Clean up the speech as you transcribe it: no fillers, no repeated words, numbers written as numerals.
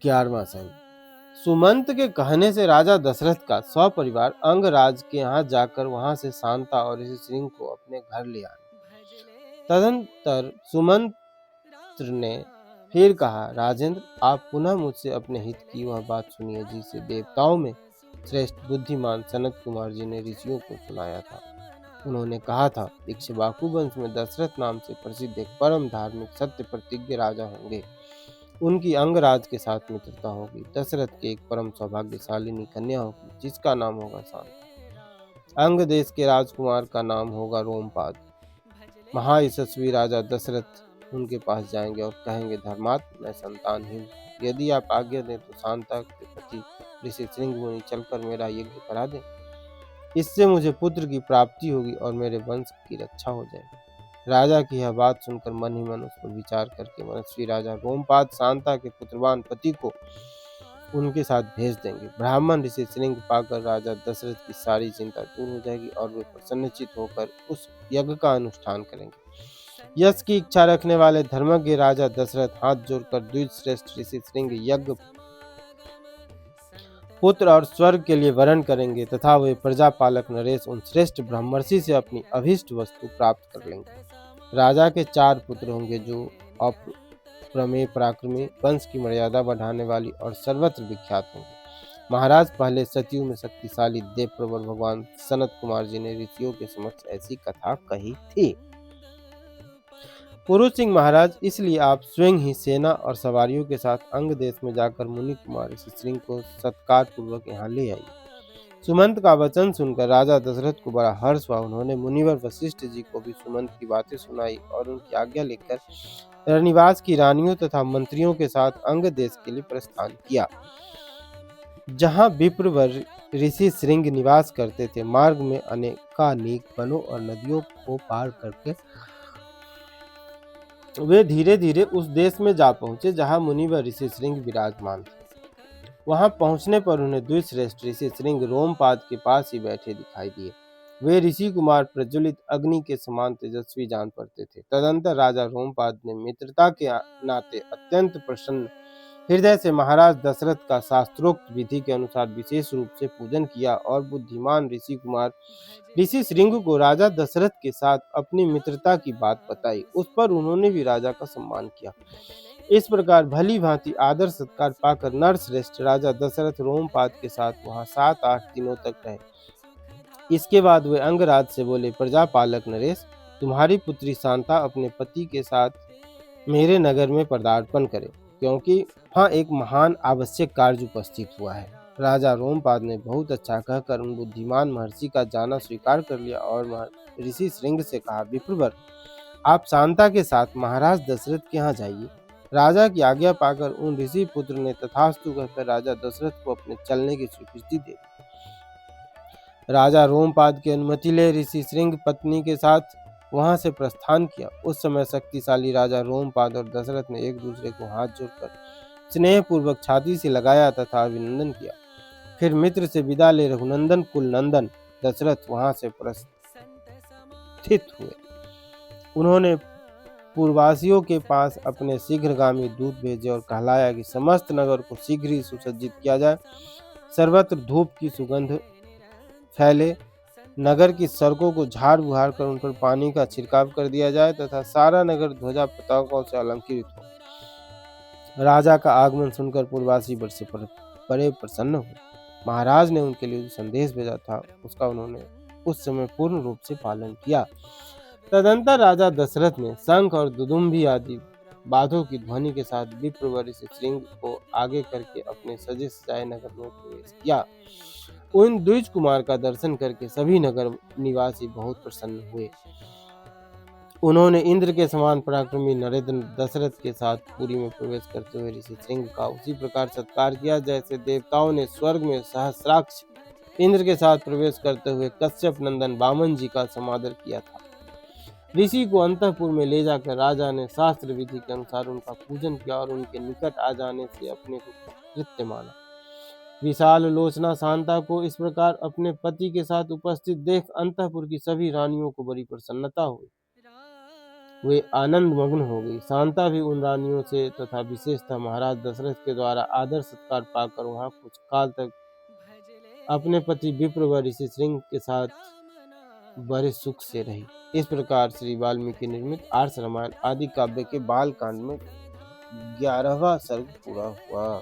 11वां सर्ग। सुमंत के कहने से राजा दशरथ का सपरिवार अंगराज के यहाँ जाकर वहां से शांता और ऋषि श्रृंग को अपने घर ले आए। तदंतर सुमंत ने फिर कहा, राजेंद्र, आप पुनः मुझसे अपने हित की वह बात सुनिए जिसे देवताओं में श्रेष्ठ बुद्धिमान सनत कुमार जी ने ऋषियों को सुनाया था। उन्होंने कहा था, इक्ष्वाकु वंश में दशरथ नाम से प्रसिद्ध एक परम धार्मिक सत्य प्रतिज्ञ राजा होंगे। उनकी अंगराज के साथ मित्रता होगी। दशरथ के एक परम सौभाग्यशालिनी कन्या होगी जिसका नाम होगा शांता। अंग देश के राजकुमार का नाम होगा रोमपाद। महायशस्वी राजा दशरथ उनके पास जाएंगे और कहेंगे, धर्मात्मा, मैं संतानहीन, यदि आप आज्ञा दें तो शांता के पति ऋषि श्रृंग मुनि चलकर मेरा यज्ञ करा दें। इससे मुझे पुत्र की प्राप्ति होगी और मेरे वंश की रक्षा हो जाएगी। राजा की यह बात सुनकर मन ही मन उस पर विचार करके मनस्वी राजा रोमपाद शांता के पुत्रवान पति को उनके साथ भेज देंगे। ब्राह्मण ऋषि श्रृंग पाकर राजा दशरथ की सारी चिंता दूर हो जाएगी और वे प्रसन्नचित होकर उस यज्ञ का अनुष्ठान करेंगे। यश की इच्छा रखने वाले धर्मज्ञ राजा दशरथ हाथ जोड़कर द्विजश्रेष्ठ ऋषि श्रृंग यज्ञ पुत्र और स्वर्ग के लिए वरण करेंगे तथा वे प्रजापालक नरेश उन श्रेष्ठ ब्रह्मर्षि से अपनी अभीष्ट वस्तु प्राप्त कर लेंगे। राजा के 4 पुत्र होंगे जो अप्रमेय पराक्रमी, वंश की मर्यादा बढ़ाने वाली और सर्वत्र विख्यात होंगे। महाराज, पहले सतयुग में शक्तिशाली देवप्रवर भगवान सनत कुमार जी ने ऋषियों के समक्ष ऐसी कथा कही थी। पुरुष सिंह महाराज, इसलिए आप स्वयं ही सेना और सवारियों के साथ अंग देश में जाकर मुनि कुमार ऋषि श्रृंग को सत्कार पूर्वक यहाँ ले आइए। सुमंत का वचन सुनकर राजा दशरथ को बड़ा हर्ष हुआ। उन्होंने मुनिवर वशिष्ठ जी को भी सुमंत की बातें सुनाई और उनकी आज्ञा लेकर रनिवास की रानियों तथा मंत्रियों के साथ अंग देश के लिए प्रस्थान किया, जहाँ विप्रवर ऋषि श्रृंग निवास करते थे। मार्ग में अनेकानेक वनों और नदियों को पार करके वे धीरे धीरे उस देश में जा पहुंचे जहां मुनि व ऋषि श्रृंग विराजमान थे। वहां पहुंचने पर उन्हें द्विजश्रेष्ठ ऋषि श्रृंग रोमपाद के पास ही बैठे दिखाई दिए। वे ऋषि कुमार प्रज्वलित अग्नि के समान तेजस्वी जान पड़ते थे। तदंतर राजा रोमपाद ने मित्रता के नाते अत्यंत प्रसन्न हृदय से महाराज दशरथ का शास्त्रोक्त विधि के अनुसार विशेष रूप से पूजन किया और बुद्धिमान ऋषि कुमार ऋषि श्रृंग को राजा दशरथ के साथ अपनी मित्रता की बात बताई। उस पर उन्होंने भी राजा का सम्मान किया। इस प्रकार भली भांति आदर सत्कार पाकर नरश्रेष्ठ राजा दशरथ रोमपाद के साथ वहां 7-8 दिनों तक रहे। इसके बाद वे अंगराज से बोले, प्रजापालक नरेश, तुम्हारी पुत्री शांता अपने पति के साथ मेरे नगर में पदार्पण करे, क्योंकि वहाँ एक महान आवश्यक कार्य उपस्थित हुआ है। राजा रोमपाद ने बहुत अच्छा कहकर उन बुद्धिमान महर्षि का जाना स्वीकार कर लिया और ऋषि श्रृंग से कहा, विप्रवर, आप शांता के साथ महाराज दशरथ के यहाँ जाइए। राजा की आज्ञा पाकर उन ऋषि पुत्र ने तथास्तु कहकर राजा दशरथ को अपने चलने की स्वीकृति दे दी। राजा रोमपाद की अनुमति ले ऋषि श्रृंग पत्नी के साथ वहां से प्रस्थान किया। उस समय शक्तिशाली राजा रोमपाद और दशरथ ने एक दूसरे को हाथ जोड़कर स्नेह पूर्वक छाती से लगाया तथा अभिनंदन किया। फिर मित्र से विदा ले रघुनंदन कुल नंदन दशरथ वहां से प्रस्थित हुए। उन्होंने पूर्ववासियों के पास अपने शीघ्रगामी दूत भेजे और कहलाया कि समस्त नगर को शीघ्र ही सुसज्जित किया जाए, सर्वत्र धूप की सुगंध फैले, नगर की सड़कों को झाड़ बुहार कर उन पर पानी का छिड़काव कर दिया जाए तथा सारा नगर ध्वजा पताकों से अलंकृत हो। राजा का आगमन सुनकर पूर्ववासी बड़े प्रसन्न हुए। महाराज ने उनके लिए जो संदेश भेजा था उसका उन्होंने उस समय पूर्ण रूप से पालन किया। तदंतर राजा दशरथ ने शंख और दुदुम्भी आदि बाधों की ध्वनि के साथ विप्रवर ऋषि श्रृंग को आगे करके अपने सजे सजाए नगर में प्रवेश किया। उन द्विज कुमार का दर्शन करके सभी नगर निवासी बहुत प्रसन्न हुए। उन्होंने इंद्र के समान पराक्रमी नरेंद्र दशरथ के साथ पुरी में प्रवेश करते हुए ऋषि श्रृंग का उसी प्रकार सत्कार किया जैसे देवताओं ने स्वर्ग में सहस्राक्ष इंद्र के साथ प्रवेश करते हुए कश्यप नंदन वामन जी का समादर किया था। ऋषि को अंतःपुर में ले जाकर राजा ने शास्त्र विधि के अनुसार उनका पूजन किया और उनके निकट आ जाने से अपने को कृत्य माना। विशाल लोचना शांता को इस प्रकार अपने पति के साथ उपस्थित देख अंतःपुर की सभी रानियों को बड़ी प्रसन्नता हुई। वे आनंद मग्न हो गई। शांता भी उन रानियों से तथा विशेषतः महाराज दशरथ के द्वारा आदर सत्कार पाकर वहां कुछ काल तक अपने पति विप्र व ऋषि श्रृंग के साथ बड़े सुख से रही। इस प्रकार श्री वाल्मीकि निर्मित आर्ष रामायण आदि काव्य के बाल कांड में 11वां सर्ग पूरा हुआ।